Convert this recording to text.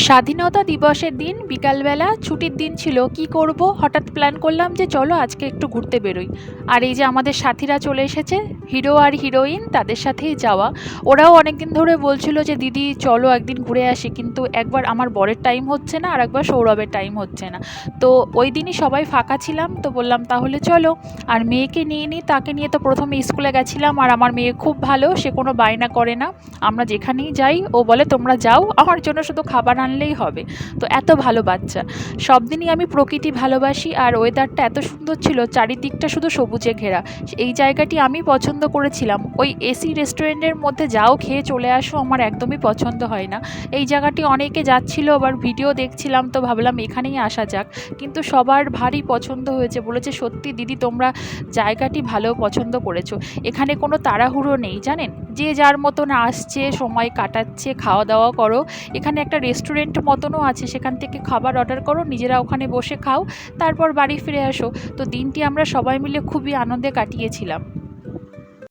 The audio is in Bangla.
স্বাধীনতা দিবসের দিন বিকালবেলা ছুটির দিন ছিল, কি করব, হঠাৎ প্ল্যান করলাম যে চলো আজকে একটু ঘুরতে বেরোই। আর এই যে আমাদের সাথীরা চলে এসেছে, হিরো আর হিরোইন, তাদের সাথেই যাওয়া। ওরাও অনেকদিন ধরে বলছিল যে দিদি চলো একদিন ঘুরে আসি, কিন্তু একবার আমার বরের টাইম হচ্ছে না আর একবার সৌরভের টাইম হচ্ছে না। তো ওই দিনই সবাই ফাঁকা ছিলাম, তো বললাম তাহলে চলো। আর মেয়েকে নিয়ে নিই, তাকে নিয়ে তো প্রথমে স্কুলে গেছিলাম। আর আমার মেয়ে খুব ভালো, সে কোনো বায়না করে না। আমরা যেখানেই যাই ও বলে তোমরা যাও, আমার জন্য শুধু খাবার আনলেই হবে। তো এত ভালো বাচ্চা। সব দিনই আমি প্রকৃতি ভালোবাসি, আর ওয়েদারটা এত সুন্দর ছিল, চারিদিকটা শুধু সবুজে ঘেরা। এই জায়গাটি আমি পছন্দ করেছিলাম। ওই এসি রেস্টুরেন্টের মধ্যে যাও খেয়ে চলে আসো, আমার একদমই পছন্দ হয় না। এই জায়গাটি অনেকে যাচ্ছিল, আবার ভিডিও দেখছিলাম, তো ভাবলাম এখানেই আসা যাক। কিন্তু সবার ভারী পছন্দ হয়েছে, বলেছে সত্যি দিদি তোমরা জায়গাটি ভালো পছন্দ করেছো। এখানে কোনো তাড়াহুড়ো নেই জানেন, যে যার মতন আসছে, সময় কাটাচ্ছে, খাওয়া দাওয়া করো। এখানে একটা রেস্টুরেন্ট মতনও আছে, সেখান থেকে খাবার অর্ডার করো, নিজেরা ওখানে বসে খাও, তারপর বাড়ি ফিরে আসো। তো দিনটি আমরা সবাই মিলে খুবই আনন্দে কাটিয়েছিলাম।